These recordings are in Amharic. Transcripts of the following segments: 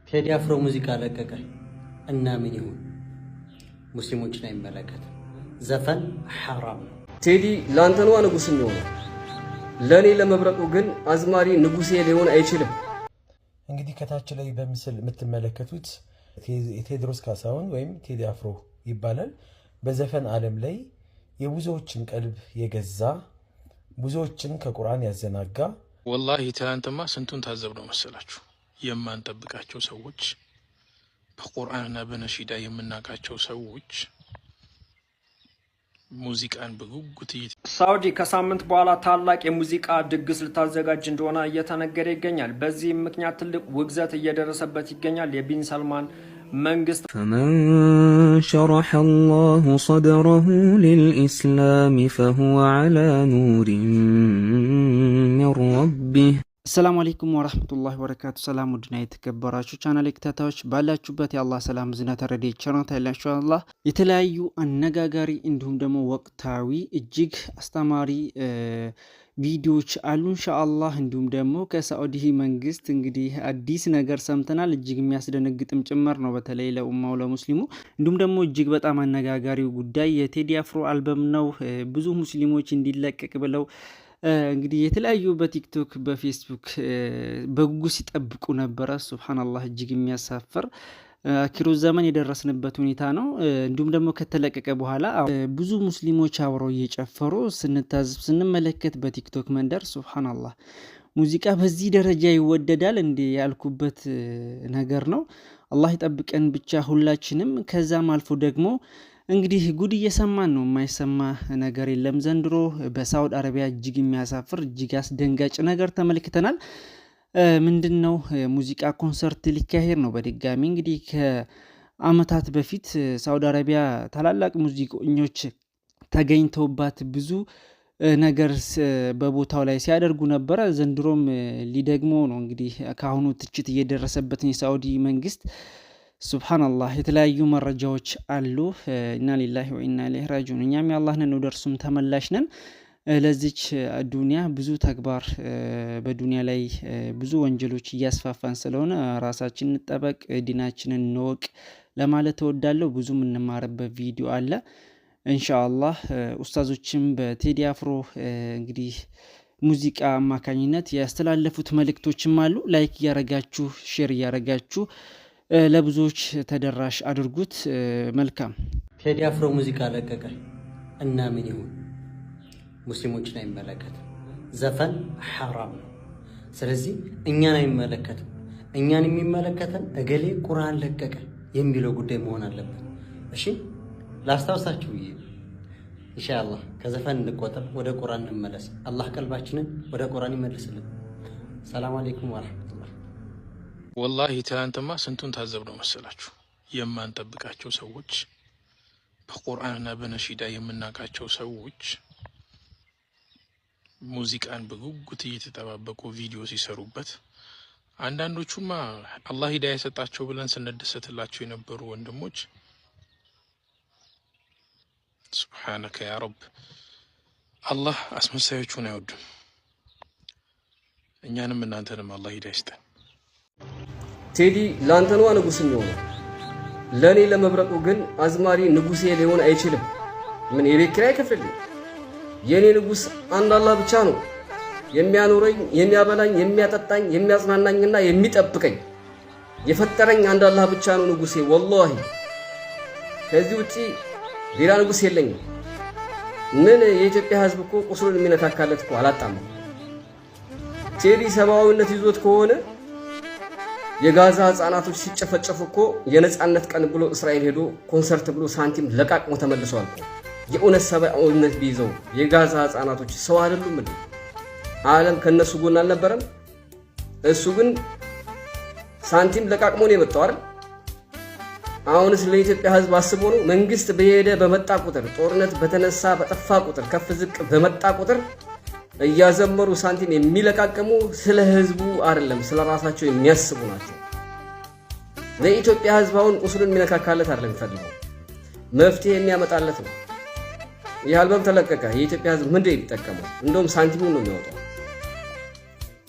ቴዲ አፍሮ ሙዚቃ ለቀቀ እና ምን ይሁን? ሙስሊሞችን አይመለከት። ዘፈን ሐራም ነው። ቴዲ ላንተ ነው ንጉስ የሚሆነው፣ ለኔ ለመብረቁ ግን አዝማሪ ንጉሴ ሊሆን አይችልም። እንግዲህ ከታች ላይ በምስል የምትመለከቱት ቴዎድሮስ ካሳሁን ወይም ቴዲ አፍሮ ይባላል። በዘፈን ዓለም ላይ የብዙዎችን ቀልብ የገዛ ብዙዎችን ከቁርአን ያዘናጋ ወላሂ ትናንትማ ስንቱን ታዘብ ነው መሰላችሁ። የማንጠብቃቸው ሰዎች በቁርአንና በነሺዳ የምናቃቸው ሰዎች ሙዚቃን በጉጉት ሳውዲ ከሳምንት በኋላ ታላቅ የሙዚቃ ድግስ ልታዘጋጅ እንደሆነ እየተነገረ ይገኛል። በዚህም ምክንያት ትልቅ ውግዘት እየደረሰበት ይገኛል የቢን ሰልማን መንግስት። فمن شرح الله صدره للإسلام فهو على نور من ربه السلام عليكم ورحمة الله وبركاته። سلام ودنا የተከበራችሁ ቻናል ተከታታዮች ባላችሁበት የአላህ ሰላም ዝናት ረድኤት ቸርነት ያላችሁ አላህ የተለያዩ አነጋጋሪ እንዲሁም ደግሞ ወቅታዊ እጅግ አስተማሪ ቪዲዮዎች አሉ ኢንሻአላህ። እንዲሁም ደግሞ ከሳዑዲ መንግስት እንግዲህ አዲስ ነገር ሰምተናል፣ እጅግ የሚያስደነግጥም ጭምር ነው በተለይ ለኡማው ለሙስሊሙ። እንዲሁም ደግሞ እጅግ በጣም አነጋጋሪው ጉዳይ የቴዲ አፍሮ አልበም ነው። ብዙ ሙስሊሞች እንዲለቀቅ ብለው እንግዲህ የተለያዩ በቲክቶክ በፌስቡክ በጉጉት ሲጠብቁ ነበረ። ሱብሃንአላህ እጅግ የሚያሳፍር አኪሩ ዘመን የደረስንበት ሁኔታ ነው። እንዲሁም ደግሞ ከተለቀቀ በኋላ ብዙ ሙስሊሞች አብረው እየጨፈሩ ስንታዝብ ስንመለከት በቲክቶክ መንደር ሱብሃንአላህ ሙዚቃ በዚህ ደረጃ ይወደዳል እንዴ ያልኩበት ነገር ነው። አላህ ይጠብቀን ብቻ ሁላችንም። ከዛም አልፎ ደግሞ እንግዲህ ጉድ እየሰማን ነው፣ የማይሰማ ነገር የለም ዘንድሮ በሳውዲ አረቢያ እጅግ የሚያሳፍር እጅግ አስደንጋጭ ነገር ተመልክተናል። ምንድነው? ሙዚቃ ኮንሰርት ሊካሄድ ነው በድጋሚ። እንግዲህ ከአመታት በፊት ሳውዲ አረቢያ ታላላቅ ሙዚቀኞች ተገኝተውባት ብዙ ነገር በቦታው ላይ ሲያደርጉ ነበረ። ዘንድሮም ሊደግሞ ነው። እንግዲህ ካሁኑ ትችት እየደረሰበት የሳውዲ መንግስት ሱብሃንአላህ የተለያዩ መረጃዎች አሉ። ኢና ሊላሂ ወኢና ኢለይሂ ራጂዑን። እኛም የአላህ ነን ወደ እርሱም ተመላሽ ነን። ለዚች ዱንያ ብዙ ተግባር በዱንያ ላይ ብዙ ወንጀሎች እያስፋፋን ስለሆነ ራሳችንን እንጠበቅ፣ ዲናችንን እንወቅ ለማለት እወዳለሁ። ብዙ የምንማርበት ቪዲዮ አለ ኢንሻአላህ። ኡስታዞችም በቴዲ አፍሮ እንግዲህ ሙዚቃ አማካኝነት ያስተላለፉት መልእክቶችም አሉ። ላይክ እያረጋችሁ ሼር እያረጋችሁ ለብዙዎች ተደራሽ አድርጉት። መልካም። ቴዲ አፍሮ ሙዚቃ ለቀቀ እና ምን ይሁን? ሙስሊሞችን አይመለከት። ዘፈን ሐራም ነው። ስለዚህ እኛን አይመለከትም። እኛን የሚመለከተን እገሌ ቁርአን ለቀቀ የሚለው ጉዳይ መሆን አለበት። እሺ ላስታውሳችሁ ብዬ ኢንሻአላህ ከዘፈን እንቆጠብ፣ ወደ ቁርአን እንመለስ። አላህ ቀልባችንን ወደ ቁርአን ይመልስልን። ሰላም አለይኩም ወራህመቱላህ። ወላሂ ትናንትማ ስንቱን ታዘብ ነው መሰላችሁ። የማንጠብቃቸው ሰዎች በቁርአንና በነሺዳ የምናቃቸው ሰዎች ሙዚቃን በጉጉት እየተጠባበቁ ቪዲዮ ሲሰሩበት፣ አንዳንዶቹማ አላህ ሂዳያ የሰጣቸው ብለን ስንደሰትላቸው የነበሩ ወንድሞች ሱብሃነከ ያ ረብ። አላህ አስመሳዮቹን አይወድም። እኛንም እናንተንም አላህ ሂዳያ ይስጠን። ቴዲ ላንተ ነው ንጉስ የሚሆነው፣ ለኔ ለመብረቁ ግን አዝማሪ ንጉሴ ሊሆን አይችልም። ምን የቤት ኪራይ አይከፍልልኝ። የኔ ንጉስ አንድ አላህ ብቻ ነው፣ የሚያኖረኝ፣ የሚያበላኝ፣ የሚያጠጣኝ፣ የሚያጽናናኝና የሚጠብቀኝ የፈጠረኝ አንድ አላህ ብቻ ነው ንጉሴ። ወላሂ ከዚህ ውጪ ሌላ ንጉስ የለኝም። ምን የኢትዮጵያ ህዝብ እኮ ቁስሉን የሚነካካለት እኮ አላጣም። ቴዲ ሰብአዊነት ይዞት ከሆነ የጋዛ ህፃናቶች ሲጨፈጨፉ እኮ የነጻነት ቀን ብሎ እስራኤል ሄዶ ኮንሰርት ብሎ ሳንቲም ለቃቅሞ ተመልሷል እኮ። የእውነት ሰብአዊነት ቢይዘው የጋዛ ህፃናቶች ሰው አይደሉም እንዴ? ዓለም ከነሱ ጎን አልነበረም? እሱ ግን ሳንቲም ለቃቅሞ ነው የመጣው አይደል? አሁንስ ለኢትዮጵያ ህዝብ አስቦ ነው? መንግስት በሄደ በመጣ ቁጥር፣ ጦርነት በተነሳ በጠፋ ቁጥር፣ ከፍ ዝቅ በመጣ ቁጥር እያዘመሩ ሳንቲም የሚለቃቀሙ ስለ ህዝቡ አይደለም ስለ ራሳቸው የሚያስቡ ናቸው። ለኢትዮጵያ ህዝብ አሁን ቁስሉን የሚነካካለት አይደለም የሚፈልገው፣ መፍትሄ የሚያመጣለት ነው። ይህ አልበም ተለቀቀ፣ የኢትዮጵያ ህዝብ ምንድን ነው የሚጠቀመው? እንደውም ሳንቲሙን ነው የሚያወጣው።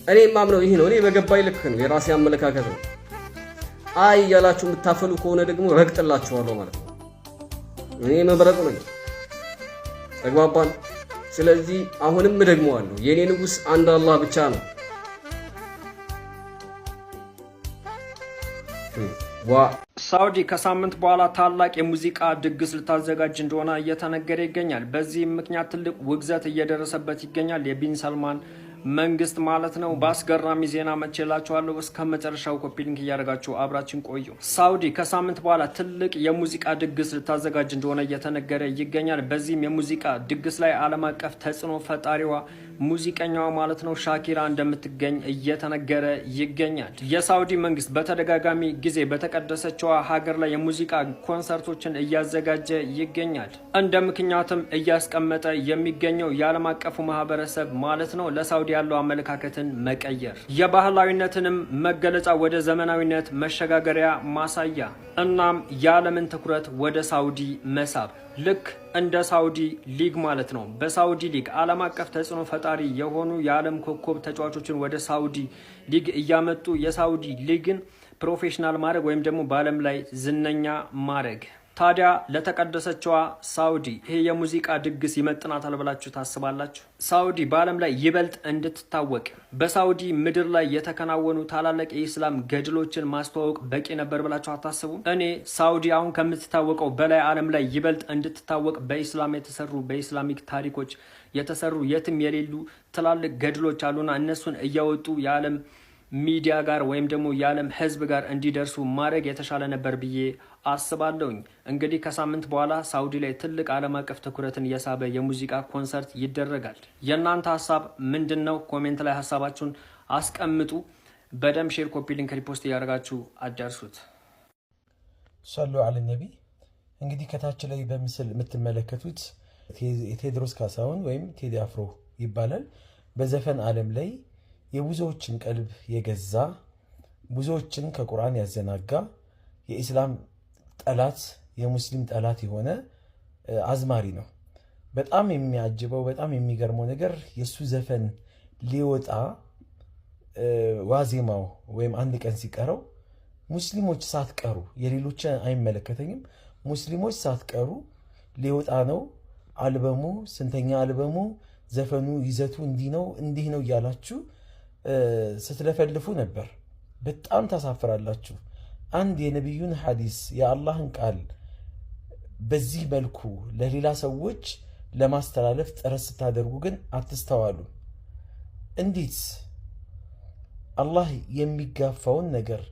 እኔ የማምነው ይህ ነው። እኔ በገባኝ ልክ ነው፣ የራሴ አመለካከት ነው። አይ ያላችሁ የምታፈሉ ከሆነ ደግሞ ረግጥላችኋለሁ ማለት ነው። እኔ መብረቁ ነኝ። ተግባባን? ስለዚህ አሁንም እደግመዋለሁ፣ የኔ ንጉስ አንድ አላህ ብቻ ነው። ሳውዲ ከሳምንት በኋላ ታላቅ የሙዚቃ ድግስ ልታዘጋጅ እንደሆነ እየተነገረ ይገኛል። በዚህም ምክንያት ትልቅ ውግዘት እየደረሰበት ይገኛል። የቢን ሰልማን መንግስት ማለት ነው። በአስገራሚ ዜና መቼላችኋለሁ። እስከ መጨረሻው ኮፒ ሊንክ እያደረጋችሁ አብራችን ቆዩ። ሳውዲ ከሳምንት በኋላ ትልቅ የሙዚቃ ድግስ ልታዘጋጅ እንደሆነ እየተነገረ ይገኛል። በዚህም የሙዚቃ ድግስ ላይ ዓለም አቀፍ ተጽዕኖ ፈጣሪዋ ሙዚቀኛዋ ማለት ነው ሻኪራ እንደምትገኝ እየተነገረ ይገኛል። የሳውዲ መንግስት በተደጋጋሚ ጊዜ በተቀደሰችዋ ሀገር ላይ የሙዚቃ ኮንሰርቶችን እያዘጋጀ ይገኛል። እንደ ምክንያትም እያስቀመጠ የሚገኘው የዓለም አቀፉ ማህበረሰብ ማለት ነው ለሳውዲ ያለው አመለካከትን መቀየር፣ የባህላዊነትንም መገለጫ ወደ ዘመናዊነት መሸጋገሪያ ማሳያ፣ እናም የዓለምን ትኩረት ወደ ሳውዲ መሳብ፣ ልክ እንደ ሳውዲ ሊግ ማለት ነው። በሳውዲ ሊግ ዓለም አቀፍ ተጽዕኖ ፈጣሪ የሆኑ የዓለም ኮከብ ተጫዋቾችን ወደ ሳውዲ ሊግ እያመጡ የሳውዲ ሊግን ፕሮፌሽናል ማድረግ ወይም ደግሞ በዓለም ላይ ዝነኛ ማድረግ። ታዲያ ለተቀደሰችዋ ሳውዲ ይሄ የሙዚቃ ድግስ ይመጥናታል ብላችሁ ታስባላችሁ? ሳውዲ በዓለም ላይ ይበልጥ እንድትታወቅ በሳውዲ ምድር ላይ የተከናወኑ ታላላቅ የኢስላም ገድሎችን ማስተዋወቅ በቂ ነበር ብላችሁ አታስቡም? እኔ ሳውዲ አሁን ከምትታወቀው በላይ ዓለም ላይ ይበልጥ እንድትታወቅ በኢስላም የተሰሩ በኢስላሚክ ታሪኮች የተሰሩ የትም የሌሉ ትላልቅ ገድሎች አሉና እነሱን እያወጡ የዓለም ሚዲያ ጋር ወይም ደግሞ የዓለም ሕዝብ ጋር እንዲደርሱ ማድረግ የተሻለ ነበር ብዬ አስባለሁኝ። እንግዲህ ከሳምንት በኋላ ሳውዲ ላይ ትልቅ ዓለም አቀፍ ትኩረትን የሳበ የሙዚቃ ኮንሰርት ይደረጋል። የእናንተ ሀሳብ ምንድን ነው? ኮሜንት ላይ ሀሳባችሁን አስቀምጡ። በደም ሼር፣ ኮፒ ሊንክ፣ ሪፖስት እያደረጋችሁ አዳርሱት። ሰሉ አለ ነቢ። እንግዲህ ከታች ላይ በምስል የምትመለከቱት ቴዎድሮስ ካሳሁን ወይም ቴዲ አፍሮ ይባላል። በዘፈን ዓለም ላይ የብዙዎችን ቀልብ የገዛ ብዙዎችን ከቁርአን ያዘናጋ የኢስላም ጠላት የሙስሊም ጠላት የሆነ አዝማሪ ነው። በጣም የሚያጅበው በጣም የሚገርመው ነገር የሱ ዘፈን ሊወጣ ዋዜማው ወይም አንድ ቀን ሲቀረው ሙስሊሞች ሳትቀሩ የሌሎች አይመለከተኝም ሙስሊሞች ሳትቀሩ ሊወጣ ነው አልበሙ፣ ስንተኛ አልበሙ፣ ዘፈኑ ይዘቱ እንዲህ ነው እያላችሁ ስትለፈልፉ ነበር። በጣም ታሳፍራላችሁ። አንድ የነቢዩን ሐዲስ የአላህን ቃል በዚህ መልኩ ለሌላ ሰዎች ለማስተላለፍ ጥረት ስታደርጉ ግን አትስተዋሉ። እንዴት አላህ የሚጋፋውን ነገር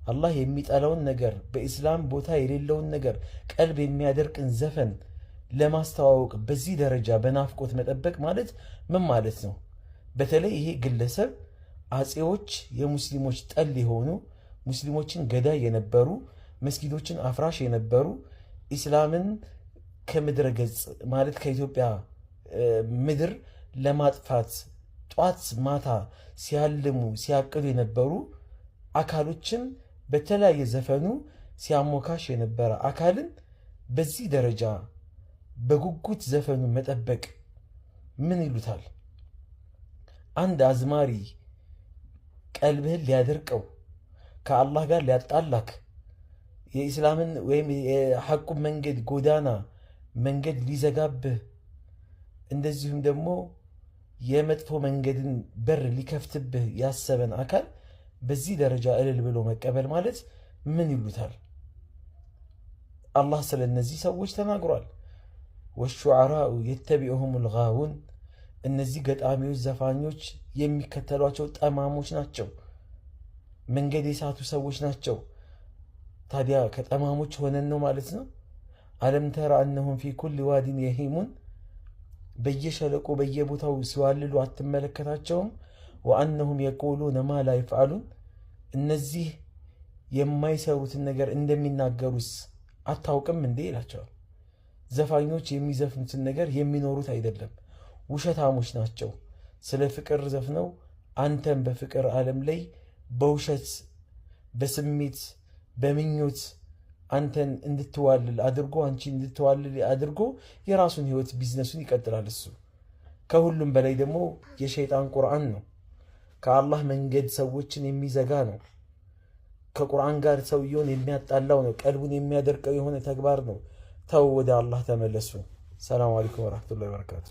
አላህ የሚጠላውን ነገር በኢስላም ቦታ የሌለውን ነገር ቀልብ የሚያደርቅን ዘፈን ለማስተዋወቅ በዚህ ደረጃ በናፍቆት መጠበቅ ማለት ምን ማለት ነው? በተለይ ይሄ ግለሰብ አጼዎች የሙስሊሞች ጠል የሆኑ ሙስሊሞችን ገዳይ የነበሩ መስጊዶችን አፍራሽ የነበሩ ኢስላምን ከምድረ ገጽ ማለት ከኢትዮጵያ ምድር ለማጥፋት ጧት ማታ ሲያልሙ ሲያቅዱ የነበሩ አካሎችን በተለያየ ዘፈኑ ሲያሞካሽ የነበረ አካልን በዚህ ደረጃ በጉጉት ዘፈኑ መጠበቅ ምን ይሉታል? አንድ አዝማሪ ቀልብህን ሊያደርቀው ከአላህ ጋር ሊያጣላክ የኢስላምን ወይም የሐቁን መንገድ ጎዳና መንገድ ሊዘጋብህ እንደዚሁም ደግሞ የመጥፎ መንገድን በር ሊከፍትብህ ያሰበን አካል በዚህ ደረጃ እልል ብሎ መቀበል ማለት ምን ይሉታል? አላህ ስለነዚህ ሰዎች ተናግሯል። ወሹዓራኡ የተቢዑሁሙል ጋውን፣ እነዚህ ገጣሚዎች ዘፋኞች የሚከተሏቸው ጠማሞች ናቸው፣ መንገድ የሳቱ ሰዎች ናቸው። ታዲያ ከጠማሞች ሆነን ነው ማለት ነው? አለም ተራ እነሁም ፊ ኩል ዋዲን የሂሙን፣ በየሸለቆ በየቦታው ሲዋልሉ አትመለከታቸውም? ወአነሁም የቁሉነ ማ ላ ይፍዓሉን፣ እነዚህ የማይሰሩትን ነገር እንደሚናገሩስ አታውቅም እንዴ ይላቸዋል። ዘፋኞች የሚዘፍኑትን ነገር የሚኖሩት አይደለም፣ ውሸታሞች ናቸው። ስለ ፍቅር ዘፍነው አንተም በፍቅር ዓለም ላይ በውሸት በስሜት በምኞት አንተን እንድትዋልል አድርጎ አንቺ እንድትዋልል አድርጎ የራሱን ህይወት ቢዝነሱን ይቀጥላል። እሱ ከሁሉም በላይ ደግሞ የሸይጣን ቁርአን ነው። ከአላህ መንገድ ሰዎችን የሚዘጋ ነው። ከቁርአን ጋር ሰውየውን የሚያጣላው ነው። ቀልቡን የሚያደርቀው የሆነ ተግባር ነው። ተው፣ ወደ አላህ ተመለሱ። ሰላም አለይኩም ወራህመቱላሂ ወበረካቱ።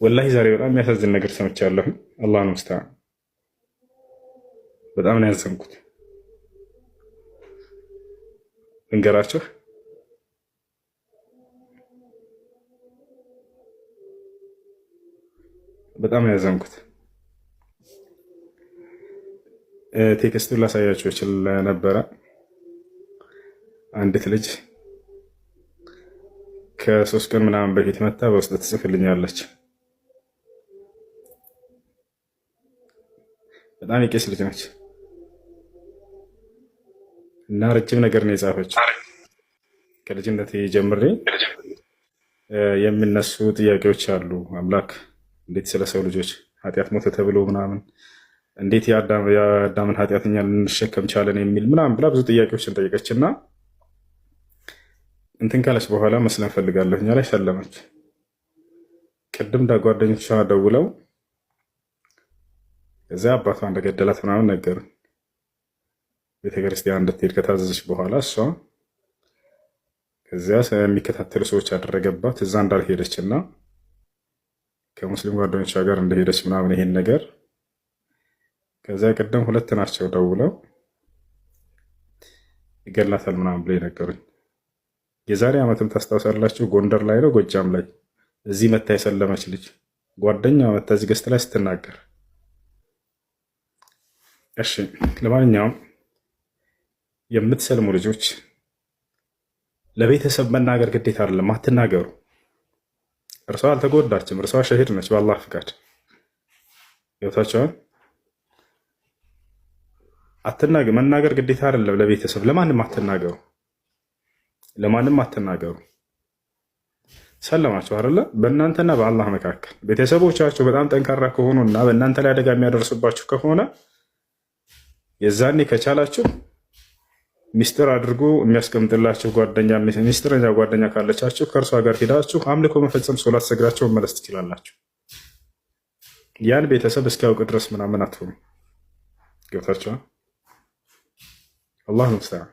ወላሂ ዛሬ በጣም የሚያሳዝን ነገር ሰምቻለሁ። አላህ ነው ሙስተዓን። በጣም ነው ያዘንኩት። እንገራችሁ በጣም ነው ያዘንኩት። ቴክስቱን ላሳያችሁ እችል ነበረ። አንዲት ልጅ ከ3 ቀን ምናምን በፊት መታ በውስጥ ትጽፍልኛለች። በጣም የቄስ ልጅ ነች እና ረጅም ነገር ነው የጻፈችው። ከልጅነት ጀምሬ የሚነሱ ጥያቄዎች አሉ። አምላክ እንዴት ስለ ሰው ልጆች ኃጢአት ሞተ ተብሎ ምናምን እንዴት የአዳምን ኃጢአት እኛ ልንሸከም ቻለን የሚል ምናምን ብላ ብዙ ጥያቄዎችን ጠየቀችና እንትን ካለች በኋላ መስለን ፈልጋለሁ እኛ ላይ ሰለመች። ቅድም ጓደኞቿ ደውለው እዚያ አባቷ እንደገደላት ምናምን ነገሩ። ቤተክርስቲያን እንድትሄድ ከታዘዘች በኋላ እሷ ከዚያ የሚከታተሉ ሰዎች ያደረገባት እዛ እንዳልሄደች እና ከሙስሊም ጓደኞቿ ጋር እንደሄደች ምናምን ይሄን ነገር ከዚያ ቀደም 2 ናቸው ደውለው ይገላታል ምናምን ብለው ነገሩኝ። የዛሬ ዓመትም ታስታውሳላችሁ፣ ጎንደር ላይ ነው ጎጃም ላይ እዚህ መታ የሰለመች ልጅ ጓደኛ መታ እዚህ ገስት ላይ ስትናገር። እሺ ለማንኛውም የምትሰልሙ ልጆች ለቤተሰብ መናገር ግዴታ አይደለም፣ አትናገሩ። እርሷ አልተጎዳችም፣ እርሷ ሸሂድ ነች በአላህ ፍቃድ። ይወታቸዋል። መናገር ግዴታ አይደለም ለቤተሰብ። ለማንም አትናገሩ፣ ለማንም አትናገሩ። ሰለማችሁ አይደለ? በእናንተና በአላህ መካከል ቤተሰቦቻችሁ በጣም ጠንካራ ከሆኑና በእናንተ ላይ አደጋ የሚያደርሱባችሁ ከሆነ የዛኔ ከቻላችሁ ሚስጥር አድርጎ የሚያስቀምጥላችሁ ጓደኛ፣ ሚስጥረኛ ጓደኛ ካለቻችሁ ከእርሷ ጋር ሄዳችሁ አምልኮ መፈጸም፣ ሶላት ሰግዳችሁ መመለስ ትችላላችሁ። ያን ቤተሰብ እስኪያውቅ ድረስ ምናምን አትሆኑ። ገብታችኋል? አላህ ሙስተዓን